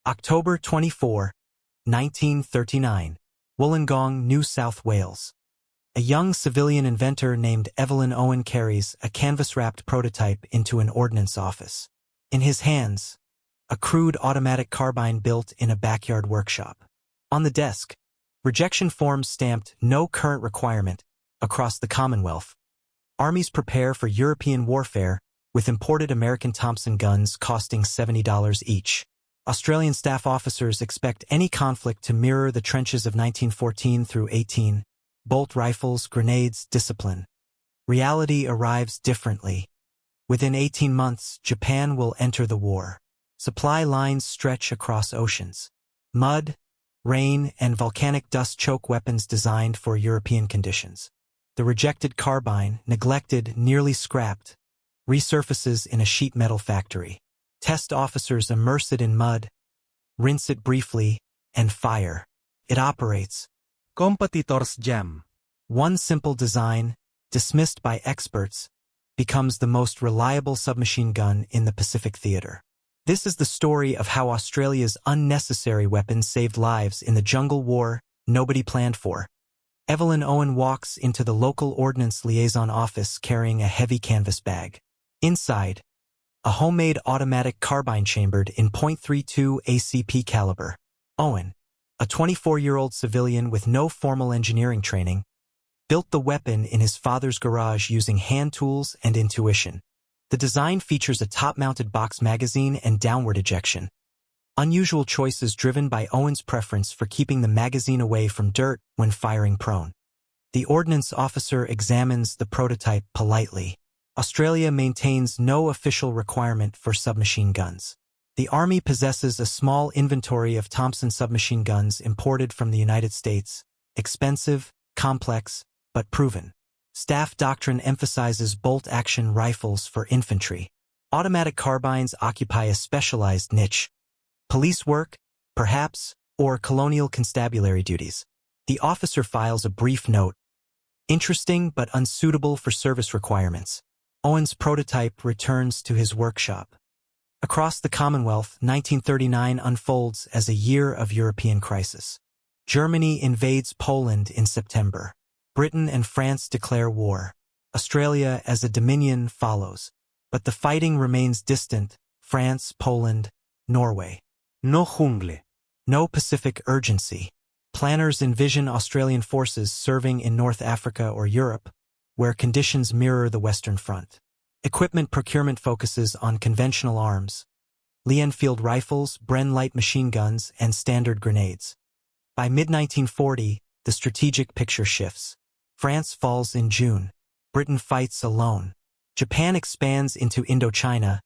October 24, 1939. Wollongong, New South Wales. A young civilian inventor named Evelyn Owen carries a canvas-wrapped prototype into an ordnance office. In his hands, a crude automatic carbine built in a backyard workshop. On the desk, rejection forms stamped "No current requirement" across the Commonwealth. Armies prepare for European warfare, with imported American Thompson guns costing $70 each. Australian staff officers expect any conflict to mirror the trenches of 1914 through 18. Bolt rifles, grenades, discipline. Reality arrives differently. Within 18 months, Japan will enter the war. Supply lines stretch across oceans. Mud, rain, and volcanic dust choke weapons designed for European conditions. The rejected carbine, neglected, nearly scrapped, resurfaces in a sheet metal factory. Test officers immerse it in mud, rinse it briefly, and fire. It operates. Competitors jam. One simple design, dismissed by experts, becomes the most reliable submachine gun in the Pacific theater. This is the story of how Australia's unnecessary weapons saved lives in the jungle war nobody planned for. Evelyn Owen walks into the local ordnance liaison office carrying a heavy canvas bag. Inside, a homemade automatic carbine chambered in .32 ACP caliber. Owen, a 24-year-old civilian with no formal engineering training, built the weapon in his father's garage using hand tools and intuition. The design features a top-mounted box magazine and downward ejection. Unusual choices driven by Owen's preference for keeping the magazine away from dirt when firing prone. The ordnance officer examines the prototype politely. Australia maintains no official requirement for submachine guns. The Army possesses a small inventory of Thompson submachine guns imported from the United States, expensive, complex, but proven. Staff doctrine emphasizes bolt-action rifles for infantry. Automatic carbines occupy a specialized niche. Police work, perhaps, or colonial constabulary duties. The officer files a brief note. Interesting but unsuitable for service requirements. Owen's prototype returns to his workshop. Across the Commonwealth, 1939 unfolds as a year of European crisis. Germany invades Poland in September. Britain and France declare war. Australia as a dominion follows. But the fighting remains distant: France, Poland, Norway. No jungle. No Pacific urgency. Planners envision Australian forces serving in North Africa or Europe, where conditions mirror the Western Front. Equipment procurement focuses on conventional arms: Lee-Enfield rifles, Bren light machine guns, and standard grenades. By mid-1940, the strategic picture shifts. France falls in June. Britain fights alone. Japan expands into Indochina,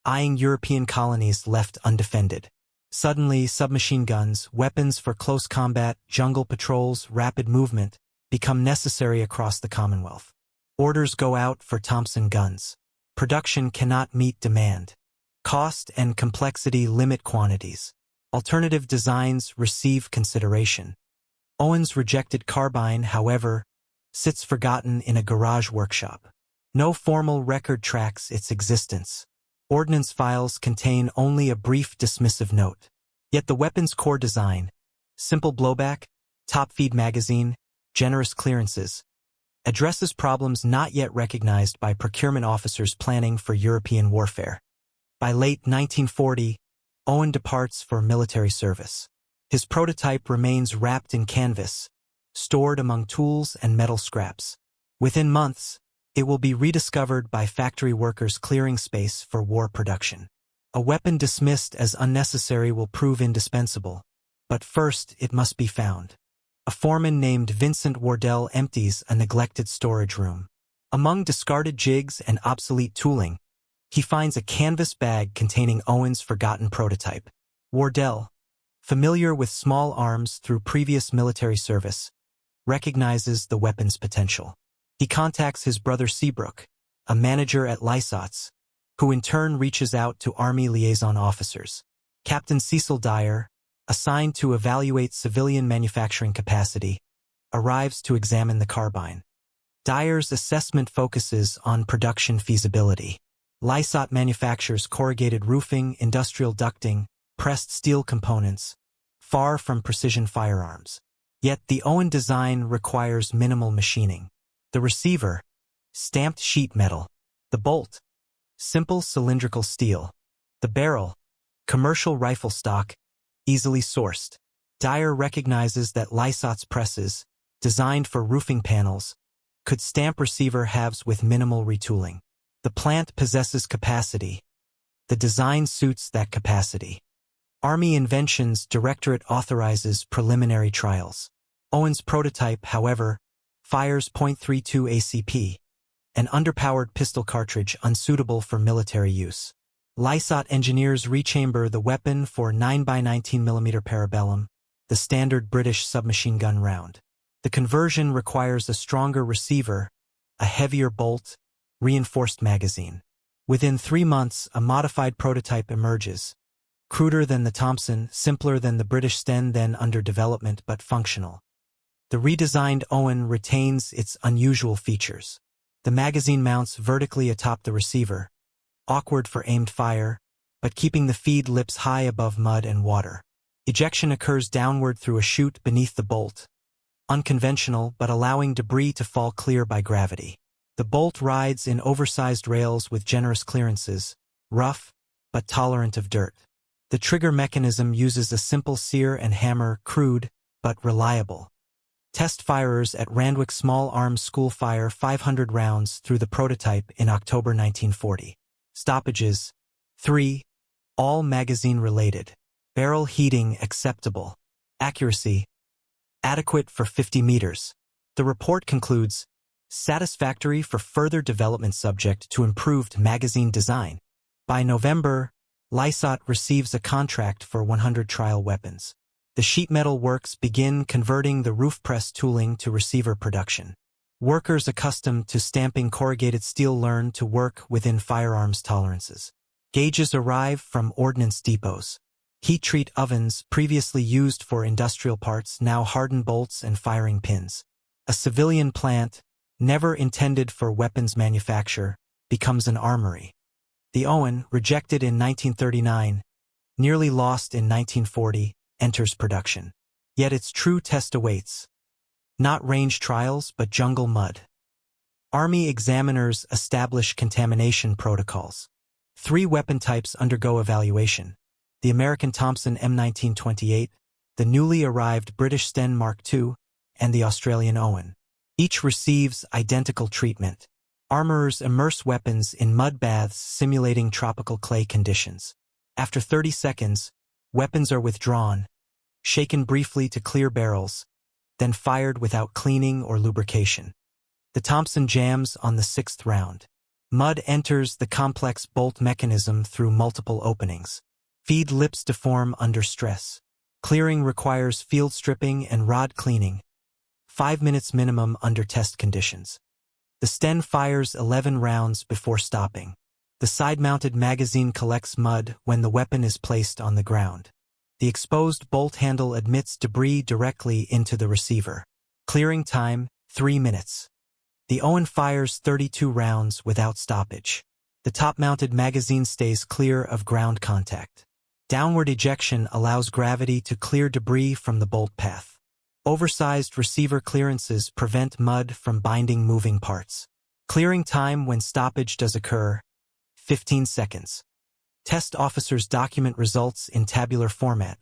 eyeing European colonies left undefended. Suddenly, submachine guns, weapons for close combat, jungle patrols, rapid movement, become necessary across the Commonwealth. Orders go out for Thompson guns. Production cannot meet demand. Cost and complexity limit quantities. Alternative designs receive consideration. Owen's rejected carbine, however, sits forgotten in a garage workshop. No formal record tracks its existence. Ordnance files contain only a brief dismissive note. Yet the weapon's core design, simple blowback, top-feed magazine, generous clearances, addresses problems not yet recognized by procurement officers planning for European warfare. By late 1940, Owen departs for military service. His prototype remains wrapped in canvas, stored among tools and metal scraps. Within months, it will be rediscovered by factory workers clearing space for war production. A weapon dismissed as unnecessary will prove indispensable, but first it must be found. A foreman named Vincent Wardell empties a neglected storage room. Among discarded jigs and obsolete tooling, he finds a canvas bag containing Owen's forgotten prototype. Wardell, familiar with small arms through previous military service, recognizes the weapon's potential. He contacts his brother Seabrook, a manager at Lysot's, who in turn reaches out to Army liaison officers. Captain Cecil Dyer, assigned to evaluate civilian manufacturing capacity, arrives to examine the carbine. Dyer's assessment focuses on production feasibility. Lysot manufactures corrugated roofing, industrial ducting, pressed steel components, far from precision firearms. Yet the Owen design requires minimal machining. The receiver, stamped sheet metal. The bolt, simple cylindrical steel. The barrel, commercial rifle stock, easily sourced. Dyer recognizes that Lysot's presses, designed for roofing panels, could stamp receiver halves with minimal retooling. The plant possesses capacity. The design suits that capacity. Army Inventions Directorate authorizes preliminary trials. Owen's prototype, however, fires .32 ACP, an underpowered pistol cartridge unsuitable for military use. Lysot engineers rechamber the weapon for 9x19mm parabellum, the standard British submachine gun round. The conversion requires a stronger receiver, a heavier bolt, reinforced magazine. Within 3 months, a modified prototype emerges. Cruder than the Thompson, simpler than the British Sten, then under development but functional. The redesigned Owen retains its unusual features. The magazine mounts vertically atop the receiver, awkward for aimed fire, but keeping the feed lips high above mud and water. Ejection occurs downward through a chute beneath the bolt, unconventional but allowing debris to fall clear by gravity. The bolt rides in oversized rails with generous clearances, rough but tolerant of dirt. The trigger mechanism uses a simple sear and hammer, crude but reliable. Test firers at Randwick Small Arms School fire 500 rounds through the prototype in October 1940. Stoppages: 3, all magazine related. Barrel heating acceptable. Accuracy adequate for 50 meters. The report concludes, satisfactory for further development subject to improved magazine design. By November, Lysot receives a contract for 100 trial weapons. The sheet metal works begin converting the roof press tooling to receiver production. Workers accustomed to stamping corrugated steel learn to work within firearms tolerances. Gauges arrive from ordnance depots. Heat treat ovens previously used for industrial parts now harden bolts and firing pins. A civilian plant, never intended for weapons manufacture, becomes an armory. The Owen, rejected in 1939, nearly lost in 1940, enters production. Yet its true test awaits. Not range trials, but jungle mud. Army examiners establish contamination protocols. 3 weapon types undergo evaluation: the American Thompson M1928, the newly arrived British Sten Mark II, and the Australian Owen. Each receives identical treatment. Armorers immerse weapons in mud baths simulating tropical clay conditions. After 30 seconds, weapons are withdrawn, shaken briefly to clear barrels, then fired without cleaning or lubrication. The Thompson jams on the 6th round. Mud enters the complex bolt mechanism through multiple openings. Feed lips deform under stress. Clearing requires field stripping and rod cleaning. 5 minutes minimum under test conditions. The Sten fires 11 rounds before stopping. The side-mounted magazine collects mud when the weapon is placed on the ground. The exposed bolt handle admits debris directly into the receiver. Clearing time, 3 minutes. The Owen fires 32 rounds without stoppage. The top-mounted magazine stays clear of ground contact. Downward ejection allows gravity to clear debris from the bolt path. Oversized receiver clearances prevent mud from binding moving parts. Clearing time when stoppage does occur, 15 seconds. Test officers document results in tabular format.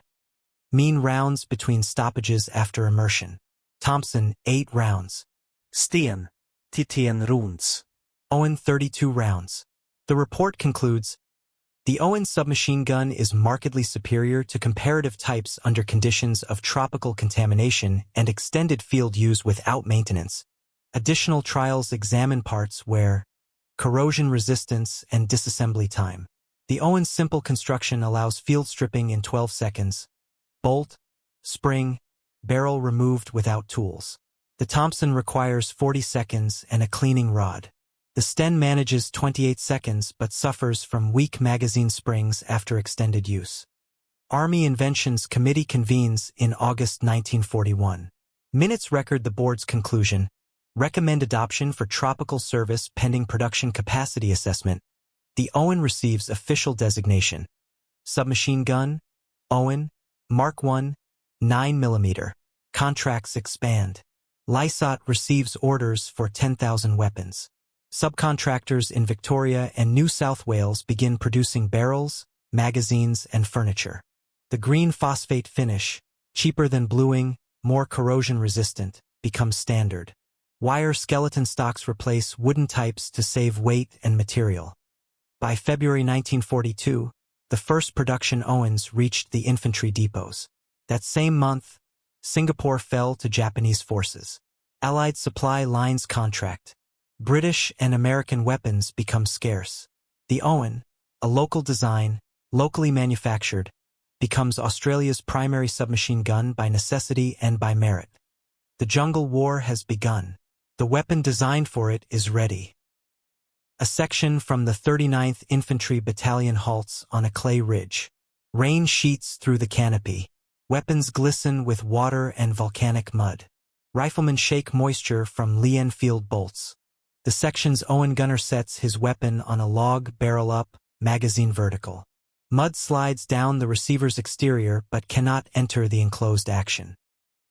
Mean rounds between stoppages after immersion. Thompson, 8 rounds. Sten, 10 rounds. Owen, 32 rounds. The report concludes, the Owen submachine gun is markedly superior to comparative types under conditions of tropical contamination and extended field use without maintenance. Additional trials examine parts where corrosion resistance and disassembly time. The Owen's simple construction allows field stripping in 12 seconds. Bolt, spring, barrel removed without tools. The Thompson requires 40 seconds and a cleaning rod. The Sten manages 28 seconds but suffers from weak magazine springs after extended use. Army Inventions Committee convenes in August 1941. Minutes record the board's conclusion. Recommend adoption for tropical service pending production capacity assessment. The Owen receives official designation. Submachine gun, Owen, Mark I, 9mm. Contracts expand. Lysot receives orders for 10,000 weapons. Subcontractors in Victoria and New South Wales begin producing barrels, magazines, and furniture. The green phosphate finish, cheaper than bluing, more corrosion-resistant, becomes standard. Wire skeleton stocks replace wooden types to save weight and material. By February 1942, the first production Owens reached the infantry depots. That same month, Singapore fell to Japanese forces. Allied supply lines contract. British and American weapons become scarce. The Owen, a local design, locally manufactured, becomes Australia's primary submachine gun by necessity and by merit. The jungle war has begun. The weapon designed for it is ready. A section from the 39th Infantry Battalion halts on a clay ridge. Rain sheets through the canopy. Weapons glisten with water and volcanic mud. Riflemen shake moisture from Lee Enfield bolts. The section's Owen gunner sets his weapon on a log barrel up, magazine vertical. Mud slides down the receiver's exterior but cannot enter the enclosed action.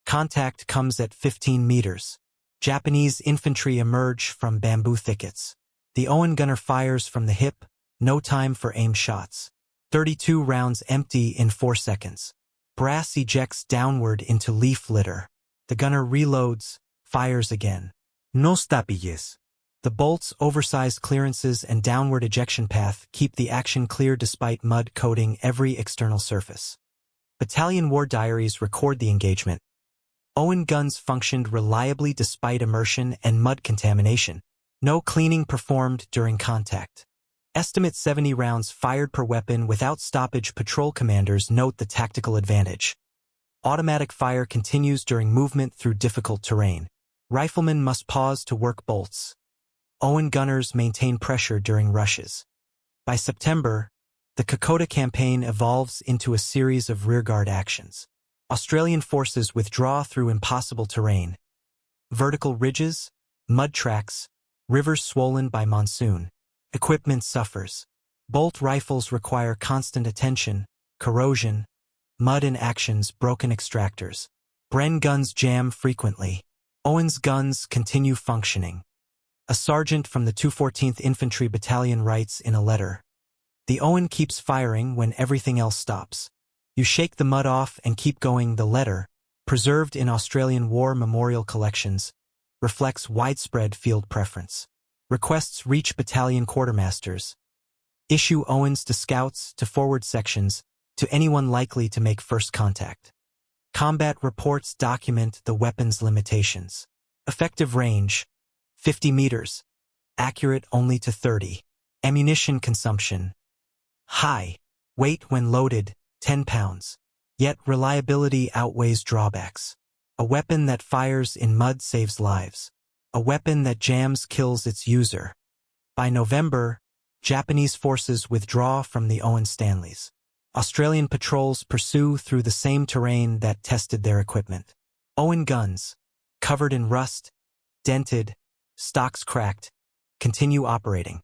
Contact comes at 15 meters. Japanese infantry emerge from bamboo thickets. The Owen gunner fires from the hip, no time for aim shots. 32 rounds empty in 4 seconds. Brass ejects downward into leaf litter. The gunner reloads, fires again. No stoppages. The bolt's oversized clearances and downward ejection path keep the action clear despite mud coating every external surface. Battalion war diaries record the engagement. Owen guns functioned reliably despite immersion and mud contamination. No cleaning performed during contact. Estimate 70 rounds fired per weapon without stoppage. Patrol commanders note the tactical advantage. Automatic fire continues during movement through difficult terrain. Riflemen must pause to work bolts. Owen gunners maintain pressure during rushes. By September, the Kokoda campaign evolves into a series of rearguard actions. Australian forces withdraw through impossible terrain. Vertical ridges, mud tracks, rivers swollen by monsoon. Equipment suffers. Bolt rifles require constant attention, corrosion, mud in actions, broken extractors. Bren guns jam frequently. Owen's guns continue functioning. A sergeant from the 214th Infantry Battalion writes in a letter, "The Owen keeps firing when everything else stops. You shake the mud off and keep going." The letter, preserved in Australian War Memorial collections, reflects widespread field preference. Requests reach battalion quartermasters. Issue Owens to scouts, to forward sections, to anyone likely to make first contact. Combat reports document the weapon's limitations. Effective range, 50 meters. Accurate only to 30. Ammunition consumption, high. Weight when loaded, 10 pounds. Yet reliability outweighs drawbacks. A weapon that fires in mud saves lives. A weapon that jams kills its user. By November, Japanese forces withdraw from the Owen Stanleys. Australian patrols pursue through the same terrain that tested their equipment. Owen guns, covered in rust, dented, stocks cracked, continue operating.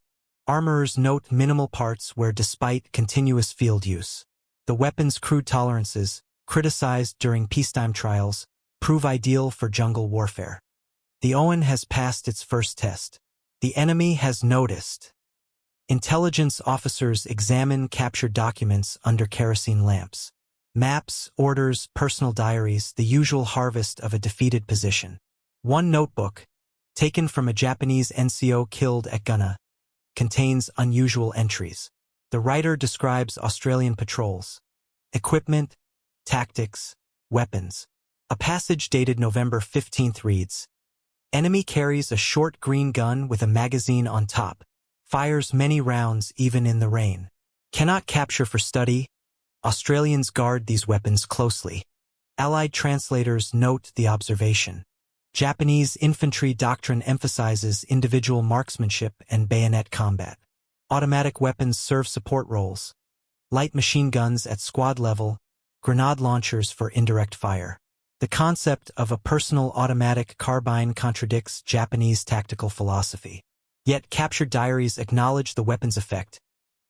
Armorers note minimal parts wear despite continuous field use. The weapon's crude tolerances, criticized during peacetime trials, prove ideal for jungle warfare. The Owen has passed its first test. The enemy has noticed. Intelligence officers examine captured documents under kerosene lamps. Maps, orders, personal diaries, the usual harvest of a defeated position. One notebook, taken from a Japanese NCO killed at Guinea, contains unusual entries. The writer describes Australian patrols, equipment, tactics, weapons. A passage dated November 15th reads, "Enemy carries a short green gun with a magazine on top. Fires many rounds even in the rain. Cannot capture for study. Australians guard these weapons closely." Allied translators note the observation. Japanese infantry doctrine emphasizes individual marksmanship and bayonet combat. Automatic weapons serve support roles. Light machine guns at squad level, grenade launchers for indirect fire. The concept of a personal automatic carbine contradicts Japanese tactical philosophy. Yet captured diaries acknowledge the weapon's effect.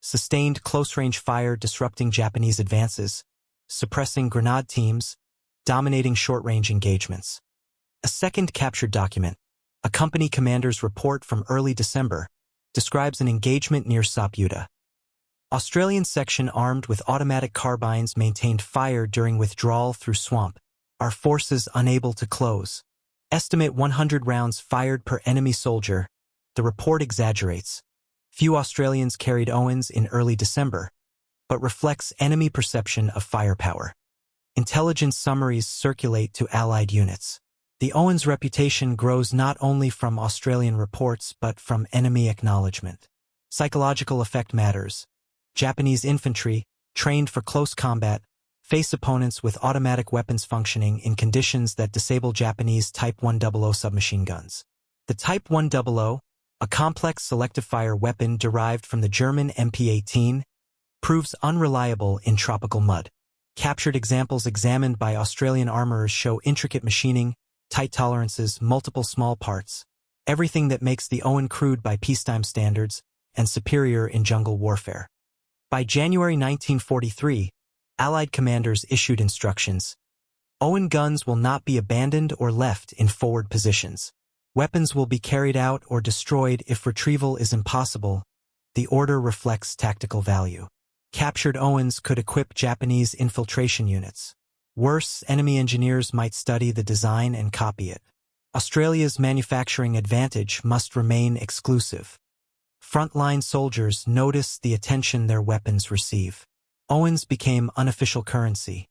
Sustained close-range fire disrupting Japanese advances. suppressing grenade teams, dominating short-range engagements. A second captured document, a company commander's report from early December, describes an engagement near Saputa. Australian section armed with automatic carbines maintained fire during withdrawal through swamp. Our forces unable to close. Estimate 100 rounds fired per enemy soldier. The report exaggerates. Few Australians carried Owens in early December, but reflects enemy perception of firepower. Intelligence summaries circulate to Allied units. The Owens reputation grows not only from Australian reports but from enemy acknowledgement. Psychological effect matters. Japanese infantry, trained for close combat, face opponents with automatic weapons functioning in conditions that disable Japanese Type 100 submachine guns. The Type 100, a complex selective-fire weapon derived from the German MP-18, proves unreliable in tropical mud. Captured examples examined by Australian armorers show intricate machining, tight tolerances, multiple small parts, everything that makes the Owen crude by peacetime standards and superior in jungle warfare. By January 1943, Allied commanders issued instructions. Owen guns will not be abandoned or left in forward positions. Weapons will be carried out or destroyed if retrieval is impossible. The order reflects tactical value. Captured Owens could equip Japanese infiltration units. Worse, enemy engineers might study the design and copy it. Australia's manufacturing advantage must remain exclusive. Frontline soldiers notice the attention their weapons receive. Owens became unofficial currency.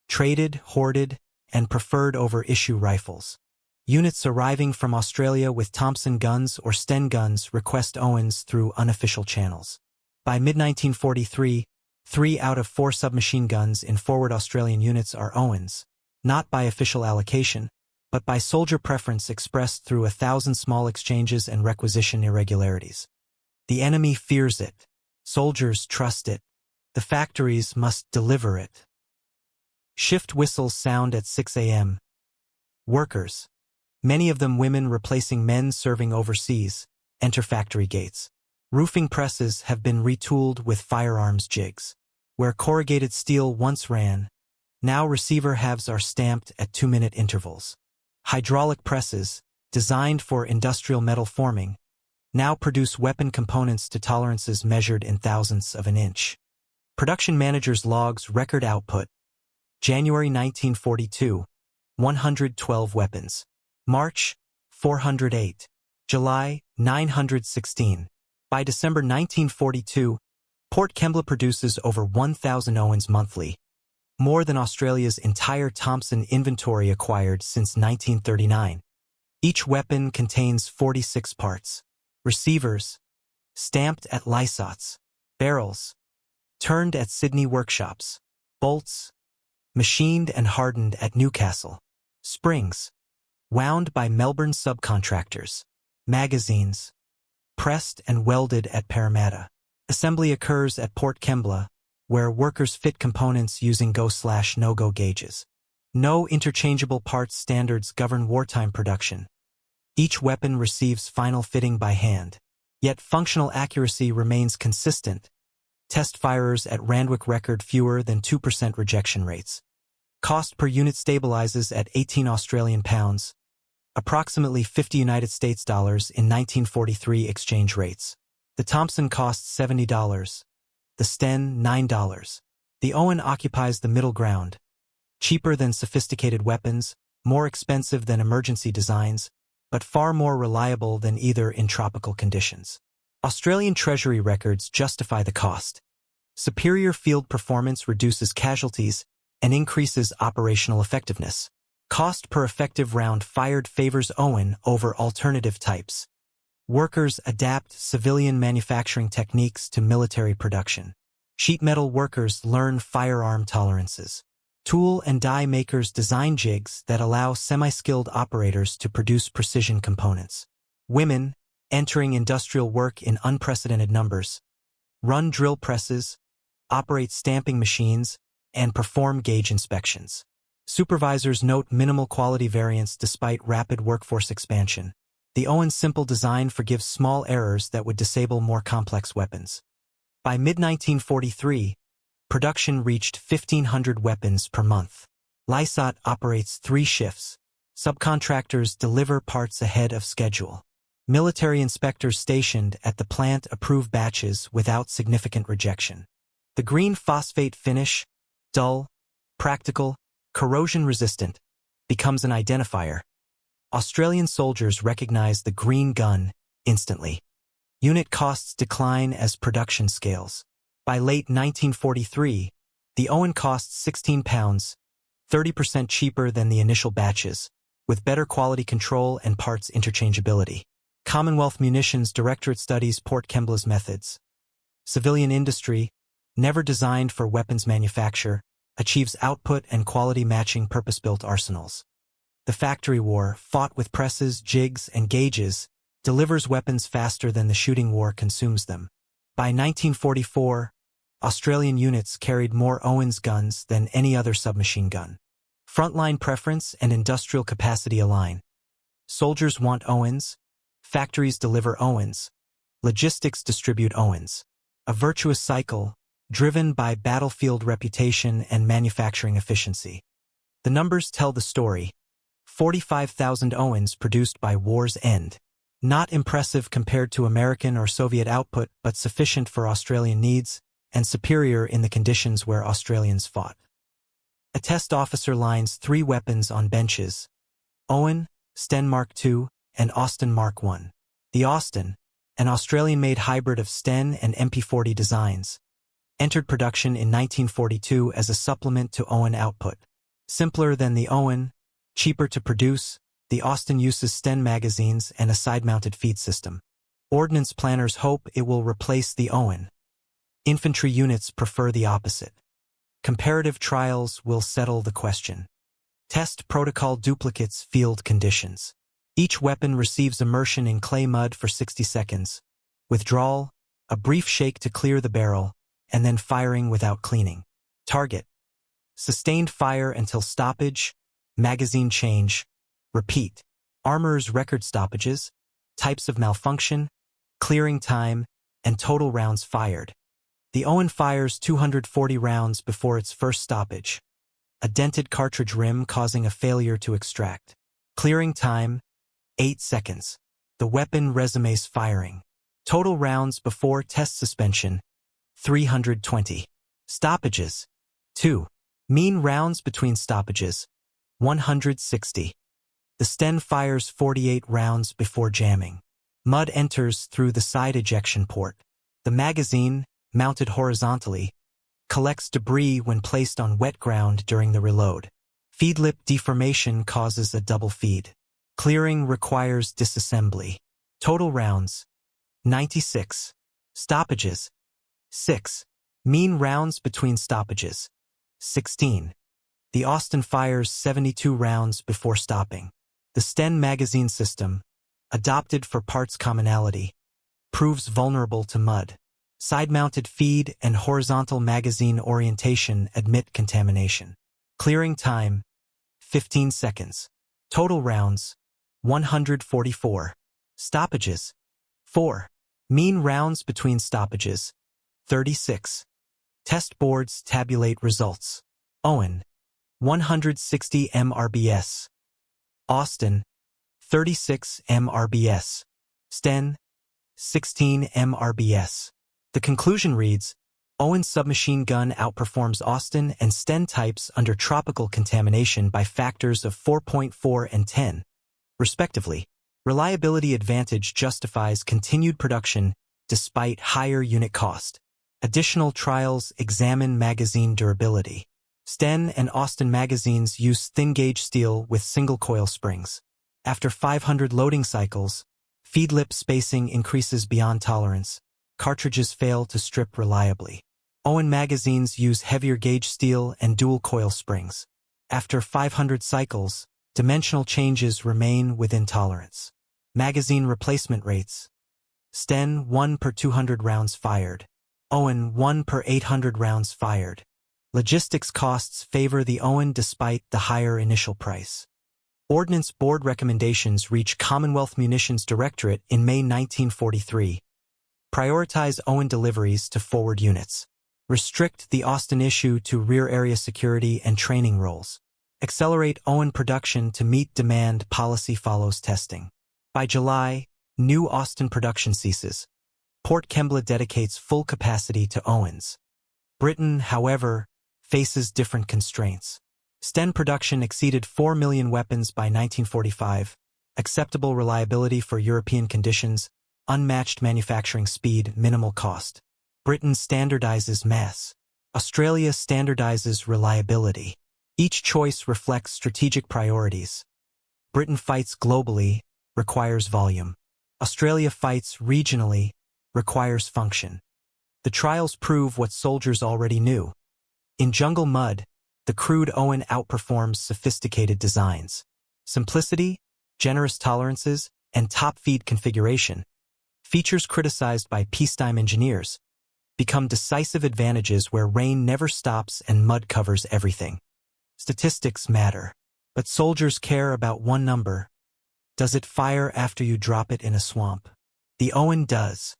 Traded, hoarded, and preferred over issue rifles. Units arriving from Australia with Thompson guns or Sten guns request Owens through unofficial channels. By mid-1943, 3 out of 4 submachine guns in forward Australian units are Owens, not by official allocation, but by soldier preference expressed through 1,000 small exchanges and requisition irregularities. The enemy fears it. Soldiers trust it. The factories must deliver it. Shift whistles sound at 6 a.m. Workers, many of them women replacing men serving overseas, enter factory gates. Roofing presses have been retooled with firearms jigs. Where corrugated steel once ran, now receiver halves are stamped at 2-minute intervals. Hydraulic presses, designed for industrial metal forming, now produce weapon components to tolerances measured in thousandths of an inch. Production managers logs record output. January 1942, 112 weapons. March, 408. July, 916. By December 1942, Port Kembla produces over 1,000 Owens monthly, more than Australia's entire Thompson inventory acquired since 1939. Each weapon contains 46 parts. Receivers, stamped at Lysots. Barrels, turned at Sydney workshops. Bolts, machined and hardened at Newcastle. Springs, wound by Melbourne subcontractors. Magazines, pressed and welded at Parramatta. Assembly occurs at Port Kembla, where workers fit components using go/no-go gauges. No interchangeable parts standards govern wartime production. Each weapon receives final fitting by hand. Yet functional accuracy remains consistent. Test firers at Randwick record fewer than 2% rejection rates. Cost per unit stabilizes at 18 Australian pounds, approximately 50 United States dollars in 1943 exchange rates. The Thompson costs $70. The Sten, $9. The Owen occupies the middle ground. Cheaper than sophisticated weapons, more expensive than emergency designs, but far more reliable than either in tropical conditions. Australian Treasury records justify the cost. Superior field performance reduces casualties and increases operational effectiveness. Cost per effective round fired favors Owen over alternative types. Workers adapt civilian manufacturing techniques to military production. Sheet metal workers learn firearm tolerances. Tool and die makers design jigs that allow semi-skilled operators to produce precision components. Women, entering industrial work in unprecedented numbers, run drill presses, operate stamping machines, and perform gauge inspections. Supervisors note minimal quality variance despite rapid workforce expansion. The Owen's simple design forgives small errors that would disable more complex weapons. By mid-1943, Production reached 1,500 weapons per month. Lysot operates 3 shifts. Subcontractors deliver parts ahead of schedule. Military inspectors stationed at the plant approve batches without significant rejection. The green phosphate finish, dull, practical, corrosion-resistant, becomes an identifier. Australian soldiers recognize the green gun instantly. Unit costs decline as production scales. By late 1943, the Owen costs £16, 30% cheaper than the initial batches, with better quality control and parts interchangeability. Commonwealth Munitions Directorate studies Port Kembla's methods. Civilian industry, never designed for weapons manufacture, achieves output and quality matching purpose-built arsenals. The factory war, fought with presses, jigs, and gauges, delivers weapons faster than the shooting war consumes them. By 1944, Australian units carried more Owen's guns than any other submachine gun. Frontline preference and industrial capacity align. Soldiers want Owens, factories deliver Owens, logistics distribute Owens. A virtuous cycle, driven by battlefield reputation and manufacturing efficiency. The numbers tell the story. 45,000 Owens produced by war's end. Not impressive compared to American or Soviet output, but sufficient for Australian needs, and superior in the conditions where Australians fought. A test officer lines 3 weapons on benches: Owen, Sten Mark II, and Austin Mark I. The Austin, an Australian-made hybrid of Sten and MP40 designs, entered production in 1942 as a supplement to Owen output. Simpler than the Owen, cheaper to produce, the Austin uses Sten magazines and a side-mounted feed system. Ordnance planners hope it will replace the Owen. Infantry units prefer the opposite. Comparative trials will settle the question. Test protocol duplicates field conditions. Each weapon receives immersion in clay mud for 60 seconds, withdrawal, a brief shake to clear the barrel, and then firing without cleaning. Target: sustained fire until stoppage, magazine change, repeat. Armorer's record stoppages, types of malfunction, clearing time, and total rounds fired. The Owen fires 240 rounds before its first stoppage. A dented cartridge rim causing a failure to extract. Clearing time, 8 seconds. The weapon resumes firing. Total rounds before test suspension, 320. Stoppages, 2. Mean rounds between stoppages, 160. The Sten fires 48 rounds before jamming. Mud enters through the side ejection port. The magazine, mounted horizontally, collects debris when placed on wet ground during the reload. Feed lip deformation causes a double feed. Clearing requires disassembly. Total rounds, 96. Stoppages, 6. Mean rounds between stoppages, 16. The Austin fires 72 rounds before stopping. The Sten magazine system, adopted for parts commonality, proves vulnerable to mud. Side-mounted feed and horizontal magazine orientation admit contamination. Clearing time, 15 seconds. Total rounds, 144. Stoppages, 4. Mean rounds between stoppages, 36. Test boards tabulate results. Owen, 160 mRBS. Austin, 36 mRBS. Sten, 16 mRBS. The conclusion reads, Owen's submachine gun outperforms Austin and Sten types under tropical contamination by factors of 4.4 and 10, respectively. Reliability advantage justifies continued production despite higher unit cost. Additional trials examine magazine durability. Sten and Austin magazines use thin-gauge steel with single-coil springs. After 500 loading cycles, feed lip spacing increases beyond tolerance. Cartridges fail to strip reliably. Owen magazines use heavier gauge steel and dual-coil springs. After 500 cycles, dimensional changes remain within tolerance. Magazine replacement rates. Sten 1 per 200 rounds fired. Owen 1 per 800 rounds fired. Logistics costs favor the Owen despite the higher initial price. Ordnance Board recommendations reach Commonwealth Munitions Directorate in May 1943. Prioritize Owen deliveries to forward units. Restrict the Austin issue to rear area security and training roles. Accelerate Owen production to meet demand. Policy follows testing. By July, new Austin production ceases. Port Kembla dedicates full capacity to Owens. Britain, however, faces different constraints. Sten production exceeded 4 million weapons by 1945, acceptable reliability for European conditions, unmatched manufacturing speed, minimal cost. Britain standardizes mass. Australia standardizes reliability. Each choice reflects strategic priorities. Britain fights globally, requires volume. Australia fights regionally, requires function. The trials prove what soldiers already knew. In jungle mud, the crude Owen outperforms sophisticated designs. Simplicity, generous tolerances, and top-feed configuration, features criticized by peacetime engineers, become decisive advantages where rain never stops and mud covers everything. Statistics matter, but soldiers care about one number. Does it fire after you drop it in a swamp? The Owen does.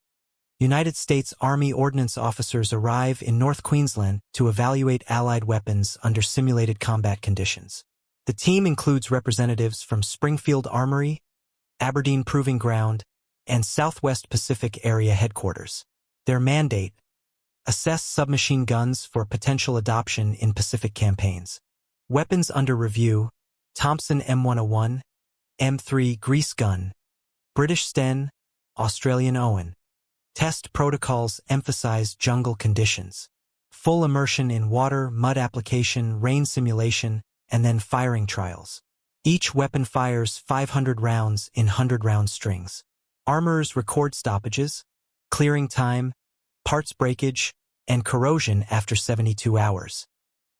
United States Army Ordnance officers arrive in North Queensland to evaluate Allied weapons under simulated combat conditions. The team includes representatives from Springfield Armory, Aberdeen Proving Ground, and Southwest Pacific Area Headquarters. Their mandate: assess submachine guns for potential adoption in Pacific campaigns. Weapons under review: Thompson M101, M3 grease gun, British Sten, Australian Owen. Test protocols emphasize jungle conditions. Full immersion in water, mud application, rain simulation, and then firing trials. Each weapon fires 500 rounds in 100-round strings. Armorers record stoppages, clearing time, parts breakage, and corrosion after 72 hours.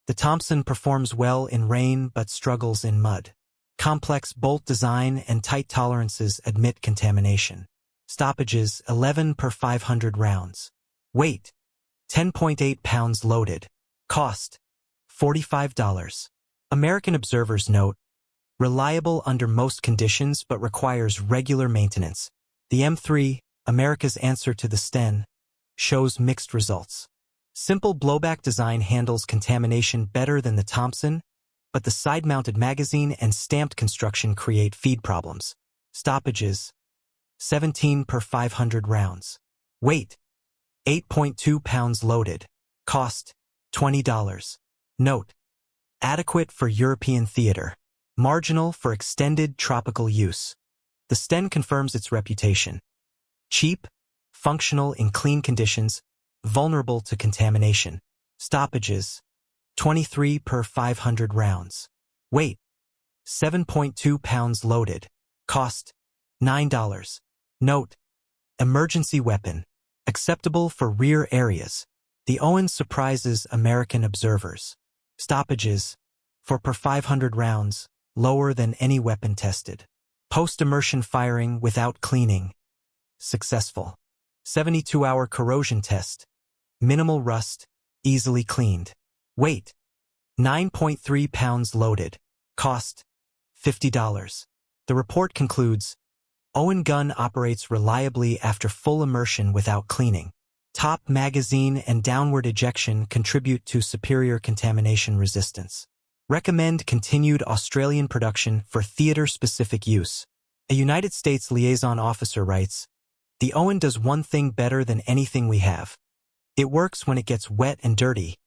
The Thompson performs well in rain but struggles in mud. Complex bolt design and tight tolerances admit contamination. Stoppages: 11 per 500 rounds. Weight: 10.8 pounds loaded. Cost: $45. American observers note: reliable under most conditions but requires regular maintenance. The M3, America's answer to the Sten, shows mixed results. Simple blowback design handles contamination better than the Thompson, but the side-mounted magazine and stamped construction create feed problems. Stoppages: 17 per 500 rounds. Weight: 8.2 pounds loaded. Cost: $20. Note: adequate for European theater. Marginal for extended tropical use. The Sten confirms its reputation. Cheap, functional in clean conditions, vulnerable to contamination. Stoppages: 23 per 500 rounds. Weight: 7.2 pounds loaded. Cost: $9. Note: emergency weapon. Acceptable for rear areas. The Owen surprises American observers. Stoppages: for per 500 rounds, lower than any weapon tested. Post-immersion firing without cleaning. Successful. 72-hour corrosion test. Minimal rust, easily cleaned. Weight: 9.3 pounds loaded. Cost: $50. The report concludes: Owen Gun operates reliably after full immersion without cleaning. Top magazine and downward ejection contribute to superior contamination resistance. Recommend continued Australian production for theater-specific use. A United States liaison officer writes, "The Owen does one thing better than anything we have. It works when it gets wet and dirty."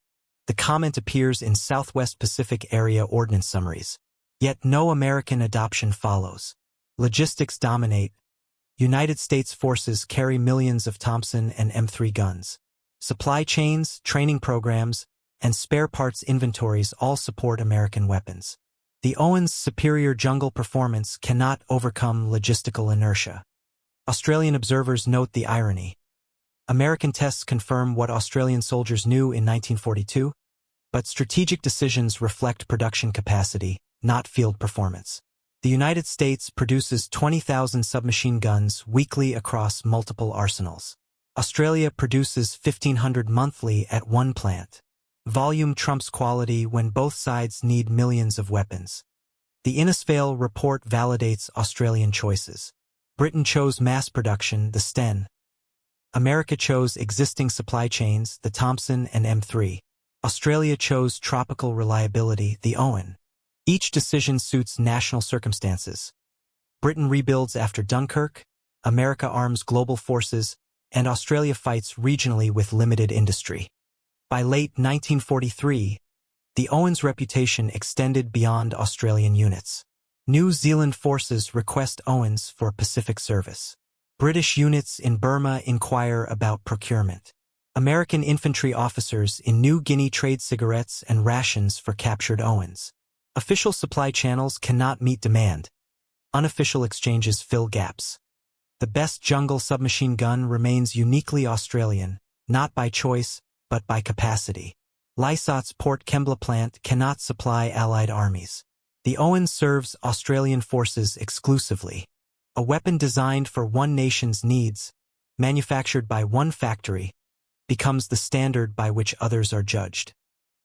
The comment appears in Southwest Pacific Area Ordnance summaries. Yet no American adoption follows. Logistics dominate. United States forces carry millions of Thompson and M3 guns. Supply chains, training programs, and spare parts inventories all support American weapons. The Owen's superior jungle performance cannot overcome logistical inertia. Australian observers note the irony. American tests confirm what Australian soldiers knew in 1942, but strategic decisions reflect production capacity, not field performance. The United States produces 20,000 submachine guns weekly across multiple arsenals. Australia produces 1,500 monthly at one plant. Volume trumps quality when both sides need millions of weapons. The Innisfail report validates Australian choices. Britain chose mass production, the Sten. America chose existing supply chains, the Thompson and M3. Australia chose tropical reliability, the Owen. Each decision suits national circumstances. Britain rebuilds after Dunkirk, America arms global forces, and Australia fights regionally with limited industry. By late 1943, the Owen's reputation extended beyond Australian units. New Zealand forces request Owens for Pacific service. British units in Burma inquire about procurement. American infantry officers in New Guinea trade cigarettes and rations for captured Owens. Official supply channels cannot meet demand. Unofficial exchanges fill gaps. The best jungle submachine gun remains uniquely Australian, not by choice, but by capacity. Lysot's Port Kembla plant cannot supply Allied armies. The Owen serves Australian forces exclusively. A weapon designed for one nation's needs, manufactured by one factory, becomes the standard by which others are judged.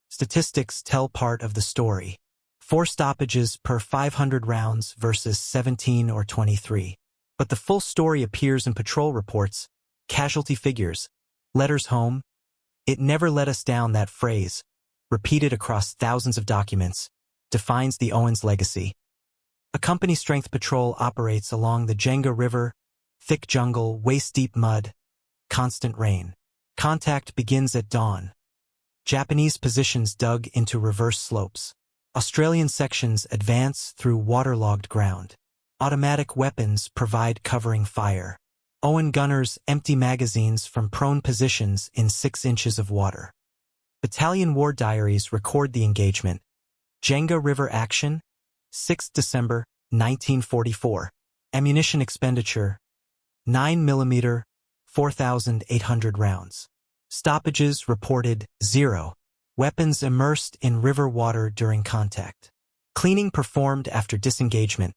Statistics tell part of the story. 4 stoppages per 500 rounds versus 17 or 23. But the full story appears in patrol reports, casualty figures, letters home. "It never let us down," that phrase, repeated across thousands of documents, defines the Owens legacy. A company-strength patrol operates along the Jenga River, thick jungle, waist-deep mud, constant rain. Contact begins at dawn. Japanese positions dug into reverse slopes. Australian sections advance through waterlogged ground. Automatic weapons provide covering fire. Owen gunners empty magazines from prone positions in 6 inches of water. Battalion war diaries record the engagement. Jenga River action, 6 December 1944. Ammunition expenditure, 9mm, 4,800 rounds. Stoppages reported 0. Weapons immersed in river water during contact. Cleaning performed after disengagement.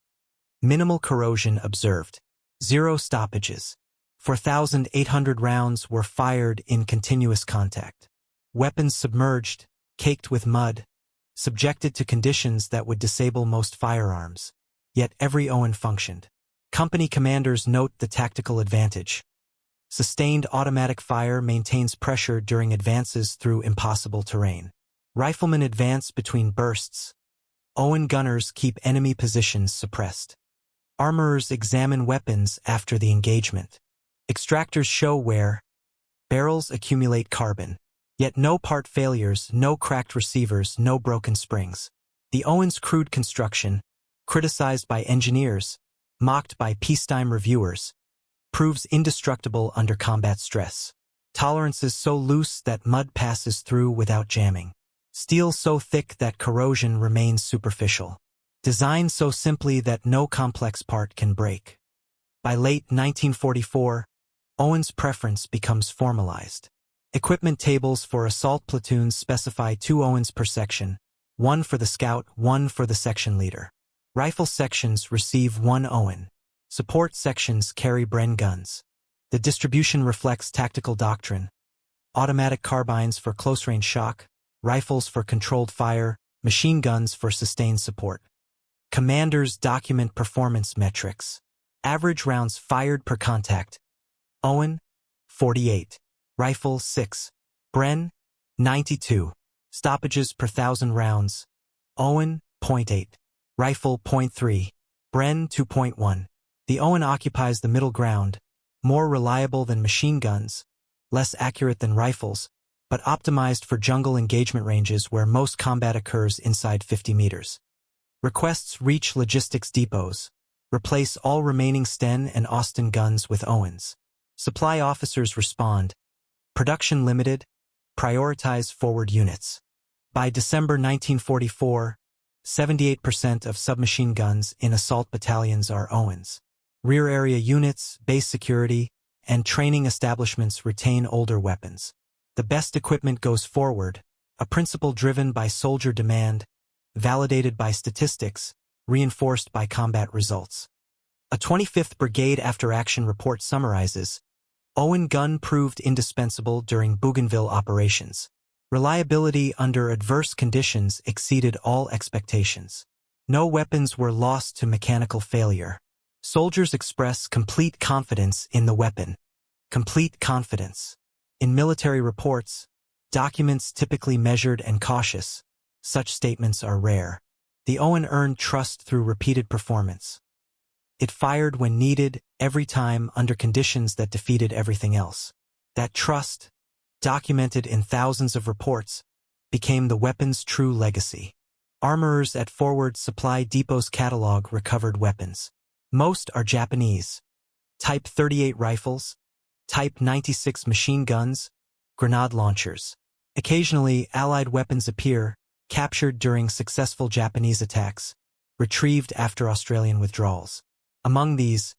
Minimal corrosion observed. 0 stoppages. 4,800 rounds were fired in continuous contact. Weapons submerged, caked with mud, subjected to conditions that would disable most firearms. Yet every Owen functioned. Company commanders note the tactical advantage. Sustained automatic fire maintains pressure during advances through impossible terrain. Riflemen advance between bursts. Owen gunners keep enemy positions suppressed. Armorers examine weapons after the engagement. Extractors show wear. Barrels accumulate carbon. Yet no part failures, no cracked receivers, no broken springs. The Owen's crude construction, criticized by engineers, mocked by peacetime reviewers, proves indestructible under combat stress. Tolerances so loose that mud passes through without jamming. Steel so thick that corrosion remains superficial. Designed so simply that no complex part can break. By late 1944, Owen's preference becomes formalized. Equipment tables for assault platoons specify 2 Owens per section, 1 for the scout, 1 for the section leader. Rifle sections receive 1 Owen. Support sections carry Bren guns. The distribution reflects tactical doctrine. Automatic carbines for close-range shock, rifles for controlled fire, machine guns for sustained support. Commanders document performance metrics. Average rounds fired per contact. Owen, 48. Rifle, 6. Bren, 92. Stoppages per 1,000 rounds. Owen, 0.8. Rifle, 0.3. Bren, 2.1. The Owen occupies the middle ground, more reliable than machine guns, less accurate than rifles, but optimized for jungle engagement ranges where most combat occurs inside 50 meters. Requests reach logistics depots. Replace all remaining Sten and Austin guns with Owens. Supply officers respond. Production limited. Prioritize forward units. By December 1944, 78% of submachine guns in assault battalions are Owens. Rear area units, base security, and training establishments retain older weapons. The best equipment goes forward, a principle driven by soldier demand, validated by statistics, reinforced by combat results. A 25th Brigade after-action report summarizes, Owen Gun proved indispensable during Bougainville operations. Reliability under adverse conditions exceeded all expectations. No weapons were lost to mechanical failure. Soldiers express complete confidence in the weapon. Complete confidence. In military reports, documents typically measured and cautious, such statements are rare. The Owen earned trust through repeated performance. It fired when needed, every time, under conditions that defeated everything else. That trust, documented in thousands of reports, became the weapon's true legacy. Armorers at Forward Supply Depot's catalog recovered weapons. Most are Japanese. Type 38 rifles, Type 96 machine guns, grenade launchers. Occasionally, Allied weapons appear, captured during successful Japanese attacks, retrieved after Australian withdrawals. Among these,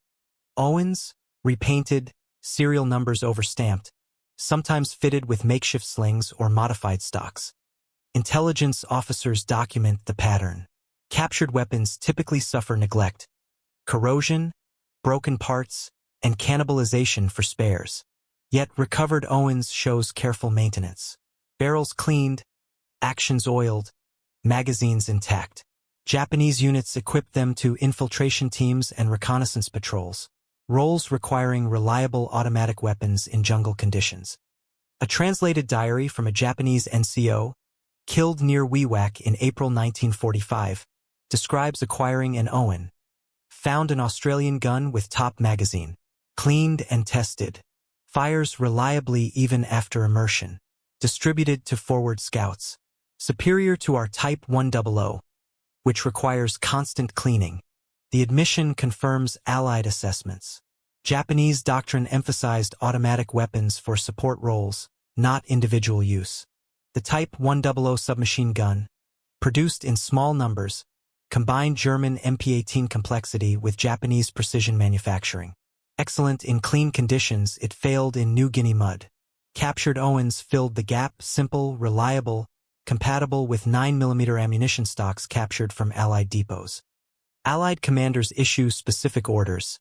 Owens, repainted, serial numbers overstamped, sometimes fitted with makeshift slings or modified stocks. Intelligence officers document the pattern. Captured weapons typically suffer neglect, corrosion, broken parts, and cannibalization for spares. Yet recovered Owens shows careful maintenance. Barrels cleaned, actions oiled, magazines intact. Japanese units equipped them to infiltration teams and reconnaissance patrols, roles requiring reliable automatic weapons in jungle conditions. A translated diary from a Japanese NCO, killed near Wewak in April 1945, describes acquiring an Owen. Found an Australian gun with top magazine. Cleaned and tested. Fires reliably even after immersion. Distributed to forward scouts. Superior to our Type 100, which requires constant cleaning. The admission confirms Allied assessments. Japanese doctrine emphasized automatic weapons for support roles, not individual use. The Type 100 submachine gun, produced in small numbers, combined German MP-18 complexity with Japanese precision manufacturing. Excellent in clean conditions, it failed in New Guinea mud. Captured Owens filled the gap, simple, reliable, compatible with 9mm ammunition stocks captured from Allied depots. Allied commanders issue specific orders.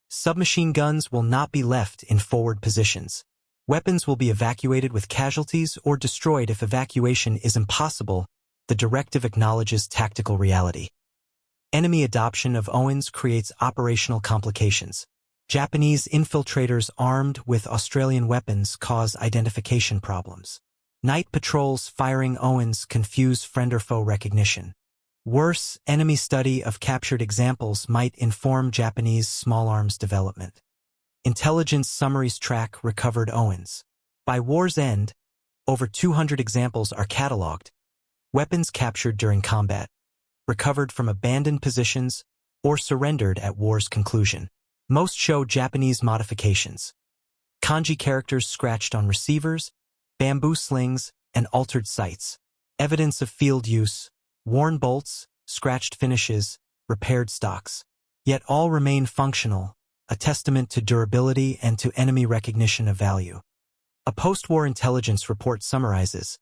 Submachine guns will not be left in forward positions. Weapons will be evacuated with casualties or destroyed if evacuation is impossible. The directive acknowledges tactical reality. Enemy adoption of Owens creates operational complications. Japanese infiltrators armed with Australian weapons cause identification problems. Night patrols firing Owens confuse friend or foe recognition. Worse, enemy study of captured examples might inform Japanese small arms development. Intelligence summaries track recovered Owens. By war's end, over 200 examples are catalogued. Weapons captured during combat, recovered from abandoned positions, or surrendered at war's conclusion. Most show Japanese modifications. Kanji characters scratched on receivers, bamboo slings, and altered sights. Evidence of field use, worn bolts, scratched finishes, repaired stocks. Yet all remain functional, a testament to durability and to enemy recognition of value. A post-war intelligence report summarizes,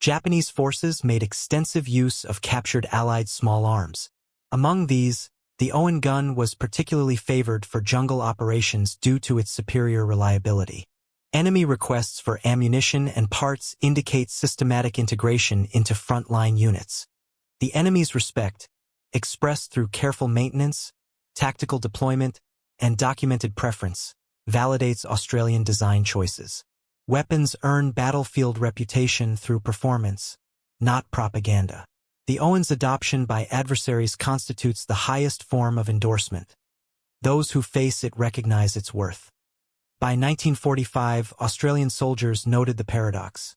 Japanese forces made extensive use of captured Allied small arms. Among these, the Owen gun was particularly favored for jungle operations due to its superior reliability. Enemy requests for ammunition and parts indicate systematic integration into frontline units. The enemy's respect, expressed through careful maintenance, tactical deployment, and documented preference, validates Australian design choices. Weapons earn battlefield reputation through performance, not propaganda. The Owens adoption by adversaries constitutes the highest form of endorsement. Those who face it recognize its worth. By 1945, Australian soldiers noted the paradox.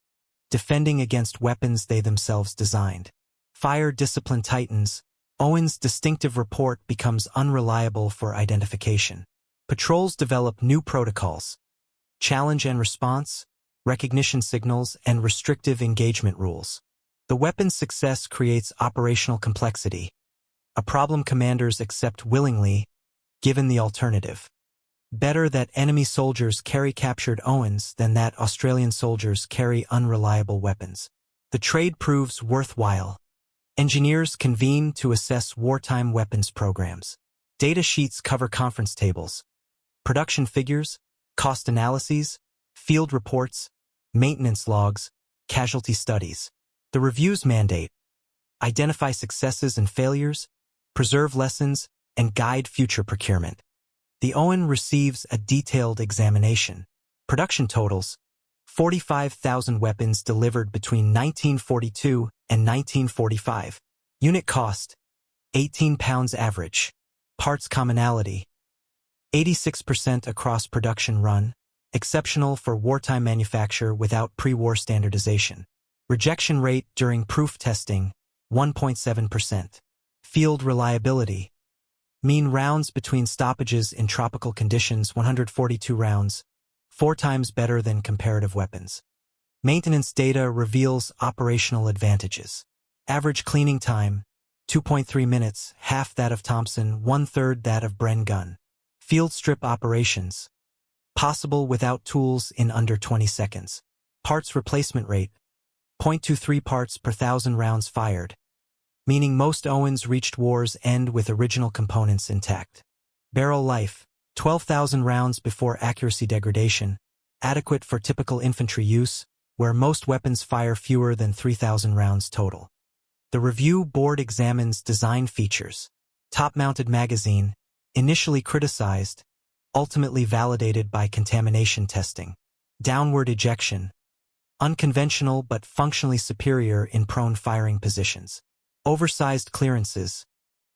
Defending against weapons they themselves designed. Fire discipline tightens, Owen's distinctive report becomes unreliable for identification. Patrols develop new protocols. Challenge and response, recognition signals, and restrictive engagement rules. The weapon's success creates operational complexity. A problem commanders accept willingly, given the alternative. Better that enemy soldiers carry captured Owens than that Australian soldiers carry unreliable weapons. The trade proves worthwhile. Engineers convene to assess wartime weapons programs. Data sheets cover conference tables. Production figures, cost analyses, field reports, maintenance logs, casualty studies. The review's mandate: identify successes and failures, preserve lessons, and guide future procurement. The Owen receives a detailed examination. Production totals: 45,000 weapons delivered between 1942 and 1945. Unit cost: £18 average. Parts commonality: 86% across production run, exceptional for wartime manufacture without pre-war standardization. Rejection rate during proof testing: 1.7%. Field reliability: mean rounds between stoppages in tropical conditions 142 rounds, 4 times better than comparative weapons. Maintenance data reveals operational advantages. Average cleaning time: 2.3 minutes, half that of Thompson, 1/3 that of Owen Gun. Field strip operations: possible without tools in under 20 seconds. Parts replacement rate: 0.23 parts per 1,000 rounds fired, meaning most Owens reached war's end with original components intact. Barrel life: 12,000 rounds before accuracy degradation, adequate for typical infantry use, where most weapons fire fewer than 3,000 rounds total. The review board examines design features. Top-mounted magazine, initially criticized, ultimately validated by contamination testing. Downward ejection, unconventional but functionally superior in prone firing positions. Oversized clearances,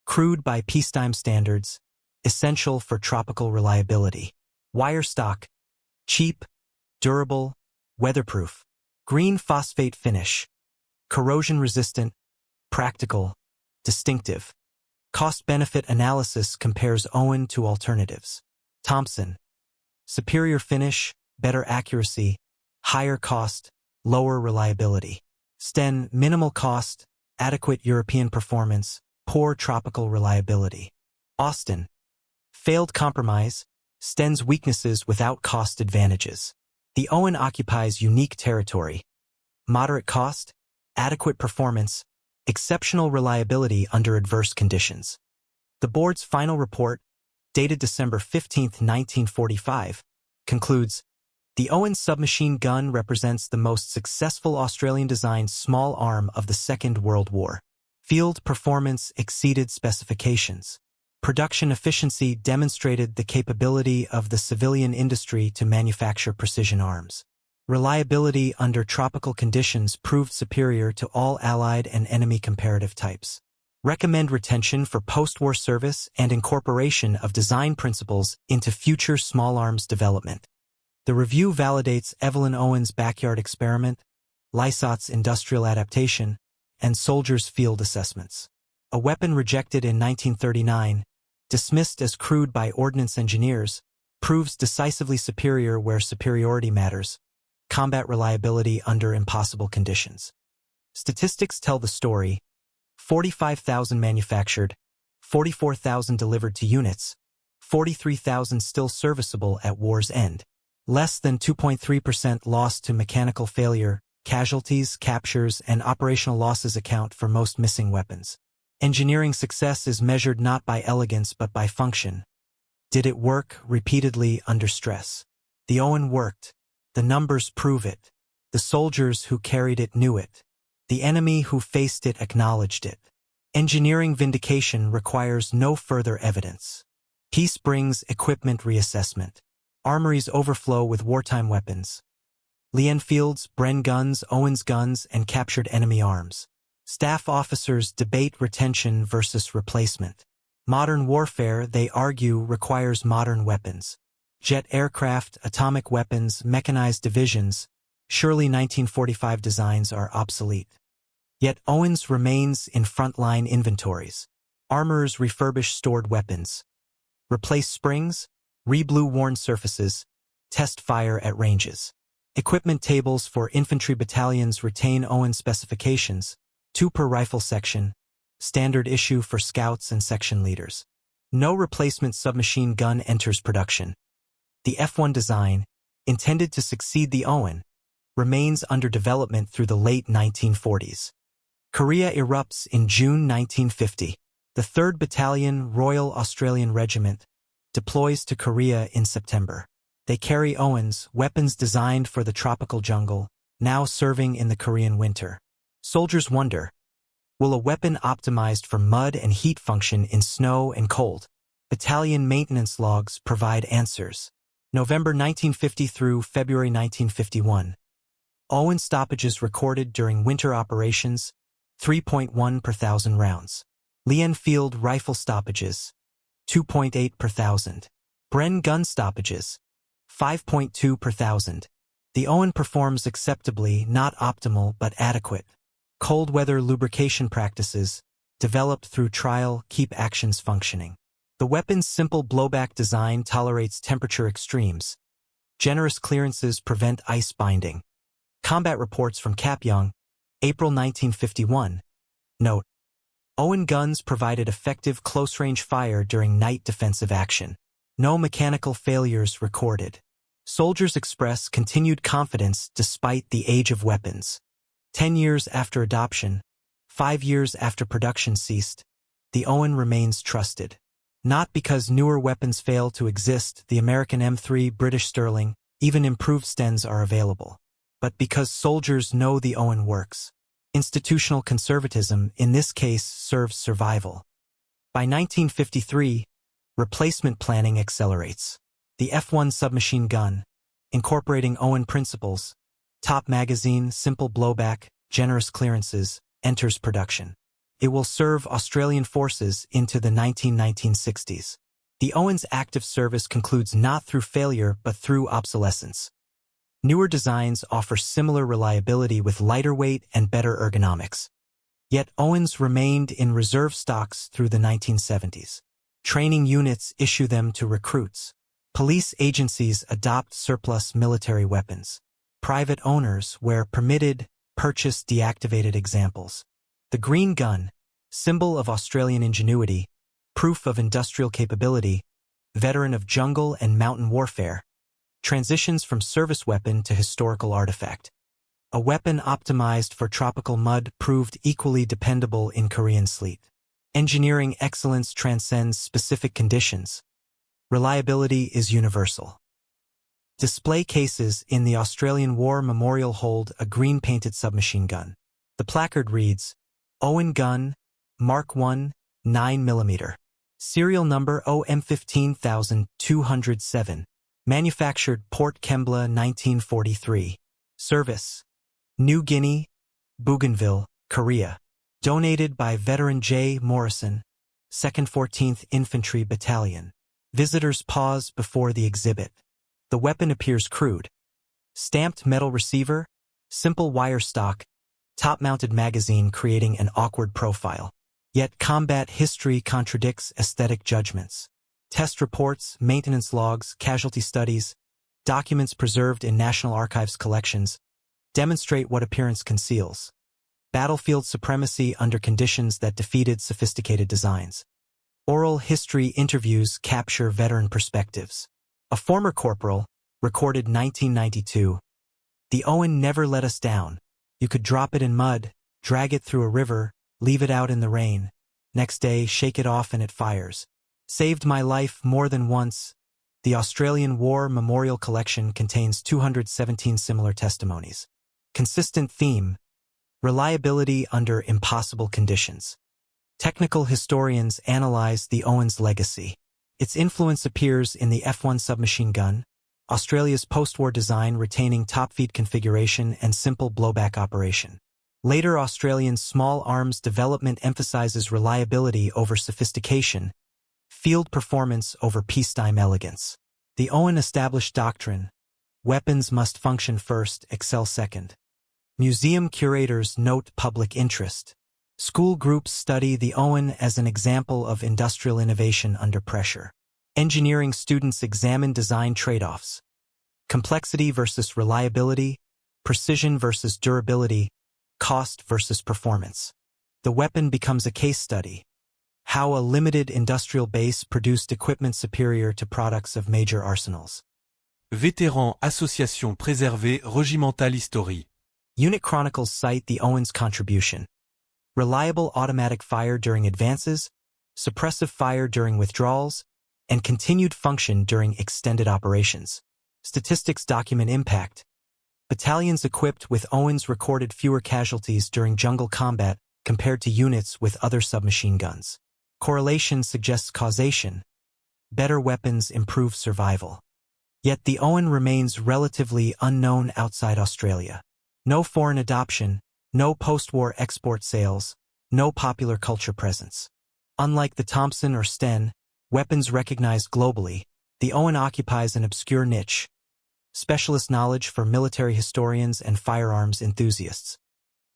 crude by peacetime standards, essential for tropical reliability. Wire stock, cheap, durable, weatherproof. Green phosphate finish, corrosion-resistant, practical, distinctive. Cost-benefit analysis compares Owen to alternatives. Thompson: superior finish, better accuracy, higher cost, lower reliability. Sten: minimal cost, adequate European performance, poor tropical reliability. Austin: failed compromise, Sten's weaknesses without cost advantages. The Owen occupies unique territory: moderate cost, adequate performance, exceptional reliability under adverse conditions. The board's final report, dated December 15, 1945, concludes, the Owen submachine gun represents the most successful Australian-designed small arm of the Second World War. Field performance exceeded specifications. Production efficiency demonstrated the capability of the civilian industry to manufacture precision arms. Reliability under tropical conditions proved superior to all Allied and enemy comparative types. Recommend retention for post-war service and incorporation of design principles into future small arms development. The review validates Evelyn Owen's backyard experiment, Lysot's industrial adaptation, and soldiers' field assessments. A weapon rejected in 1939, dismissed as crude by ordnance engineers, proves decisively superior where superiority matters: combat reliability under impossible conditions. Statistics tell the story: 45,000 manufactured, 44,000 delivered to units, 43,000 still serviceable at war's end. Less than 2.3% lost to mechanical failure. Casualties, captures, and operational losses account for most missing weapons. Engineering success is measured not by elegance but by function. Did it work repeatedly under stress? The Owen worked. The numbers prove it. The soldiers who carried it knew it. The enemy who faced it acknowledged it. Engineering vindication requires no further evidence. Peace brings equipment reassessment. Armories overflow with wartime weapons. Lee Enfield's, Owen guns, Owen's guns, and captured enemy arms. Staff officers debate retention versus replacement. Modern warfare, they argue, requires modern weapons. Jet aircraft, atomic weapons, mechanized divisions. Surely 1945 designs are obsolete. Yet Owens remains in frontline inventories. Armorers refurbish stored weapons. Replace springs, re-blue worn surfaces, test fire at ranges. Equipment tables for infantry battalions retain Owen specifications, 2 per rifle section, standard issue for scouts and section leaders. No replacement submachine gun enters production. The F1 design, intended to succeed the Owen, remains under development through the late 1940s. Korea erupts in June 1950. The 3rd Battalion, Royal Australian Regiment, deploys to Korea in September. They carry Owens, weapons designed for the tropical jungle, now serving in the Korean winter. Soldiers wonder, will a weapon optimized for mud and heat function in snow and cold? Battalion maintenance logs provide answers. November 1950 through February 1951. Owen stoppages recorded during winter operations, 3.1 per thousand rounds. Lee Field rifle stoppages, 2.8 per thousand. Bren gun stoppages, 5.2 per thousand. The Owen performs acceptably, not optimal but adequate. Cold weather lubrication practices, developed through trial, keep actions functioning. The weapon's simple blowback design tolerates temperature extremes. Generous clearances prevent ice binding. Combat reports from Kapyong, April 1951. Note: Owen guns provided effective close-range fire during night defensive action. No mechanical failures recorded. Soldiers express continued confidence despite the age of weapons. 10 years after adoption, 5 years after production ceased, the Owen remains trusted. Not because newer weapons fail to exist, the American M3, British Sterling, even improved Stens are available, but because soldiers know the Owen works. Institutional conservatism, in this case, serves survival. By 1953, replacement planning accelerates. The F-1 submachine gun, incorporating Owen principles, top magazine, simple blowback, generous clearances, enters production. It will serve Australian forces into the 1960s. The Owen's active service concludes not through failure but through obsolescence. Newer designs offer similar reliability with lighter weight and better ergonomics. Yet Owens remained in reserve stocks through the 1970s. Training units issue them to recruits. Police agencies adopt surplus military weapons. Private owners, where permitted, purchase deactivated examples. The green gun, symbol of Australian ingenuity, proof of industrial capability, veteran of jungle and mountain warfare, transitions from service weapon to historical artifact. A weapon optimized for tropical mud proved equally dependable in Korean sleet. Engineering excellence transcends specific conditions. Reliability is universal. Display cases in the Australian War Memorial hold a green-painted submachine gun. The placard reads, Owen Gun, Mark I, 9mm. Serial number OM15207. Manufactured Port Kembla, 1943. Service: New Guinea, Bougainville, Korea. Donated by veteran J. Morrison, 2nd 14th Infantry Battalion. Visitors pause before the exhibit. The weapon appears crude. Stamped metal receiver, simple wire stock, top-mounted magazine creating an awkward profile. Yet combat history contradicts aesthetic judgments. Test reports, maintenance logs, casualty studies, documents preserved in National Archives collections demonstrate what appearance conceals. Battlefield supremacy under conditions that defeated sophisticated designs. Oral history interviews capture veteran perspectives. A former corporal, recorded 1992. The Owen never let us down. You could drop it in mud, drag it through a river, leave it out in the rain. Next day, shake it off and it fires. Saved my life more than once. The Australian War Memorial Collection contains 217 similar testimonies. Consistent theme: reliability under impossible conditions. Technical historians analyze the Owen's legacy. Its influence appears in the F-1 submachine gun, Australia's post-war design retaining top-feed configuration and simple blowback operation. Later Australian small arms development emphasizes reliability over sophistication, field performance over peacetime elegance. The Owen established doctrine: weapons must function first, excel second. Museum curators note public interest. School groups study the Owen as an example of industrial innovation under pressure. Engineering students examine design trade-offs: complexity versus reliability, precision versus durability, cost versus performance. The weapon becomes a case study: how a limited industrial base produced equipment superior to products of major arsenals. Vétéran Association Préservée Regimentale Historie. Unit chronicles cite the Owen's contribution: reliable automatic fire during advances, suppressive fire during withdrawals, and continued function during extended operations. Statistics document impact. Battalions equipped with Owens recorded fewer casualties during jungle combat compared to units with other submachine guns. Correlation suggests causation: better weapons improve survival. Yet the Owen remains relatively unknown outside Australia. No foreign adoption, no post-war export sales, no popular culture presence. Unlike the Thompson or Sten, weapons recognized globally, the Owen occupies an obscure niche, specialist knowledge for military historians and firearms enthusiasts.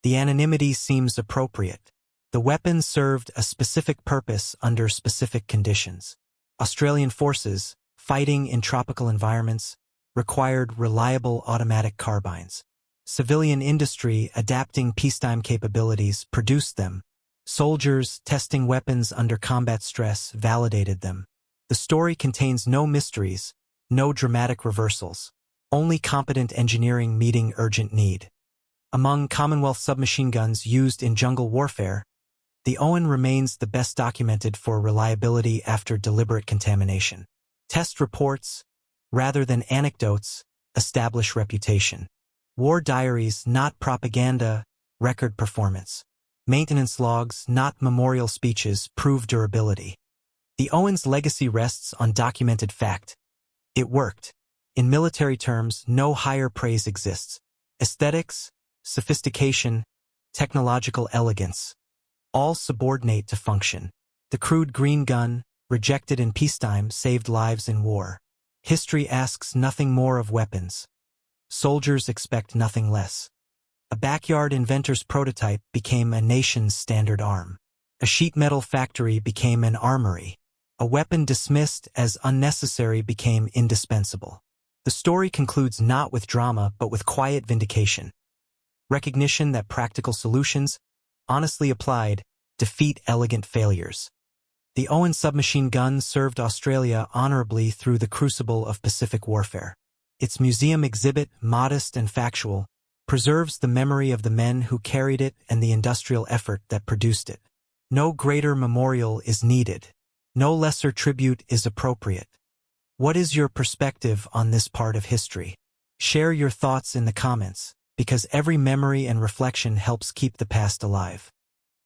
The anonymity seems appropriate. The weapon served a specific purpose under specific conditions. Australian forces, fighting in tropical environments, required reliable automatic carbines. Civilian industry adapting peacetime capabilities produced them. Soldiers testing weapons under combat stress validated them. The story contains no mysteries, no dramatic reversals, only competent engineering meeting urgent need. Among Commonwealth submachine guns used in jungle warfare, the Owen remains the best documented for reliability after deliberate contamination. Test reports, rather than anecdotes, establish reputation. War diaries, not propaganda, record performance. Maintenance logs, not memorial speeches, prove durability. The Owen's legacy rests on documented fact. It worked. In military terms, no higher praise exists. Aesthetics, sophistication, technological elegance, all subordinate to function. The crude green gun, rejected in peacetime, saved lives in war. History asks nothing more of weapons. Soldiers expect nothing less. A backyard inventor's prototype became a nation's standard arm. A sheet metal factory became an armory. A weapon dismissed as unnecessary became indispensable. The story concludes not with drama but with quiet vindication. Recognition that practical solutions, honestly applied, defeat elegant failures. The Owen submachine gun served Australia honorably through the crucible of Pacific warfare. Its museum exhibit, modest and factual, preserves the memory of the men who carried it and the industrial effort that produced it. No greater memorial is needed. No lesser tribute is appropriate. What is your perspective on this part of history? Share your thoughts in the comments, because every memory and reflection helps keep the past alive.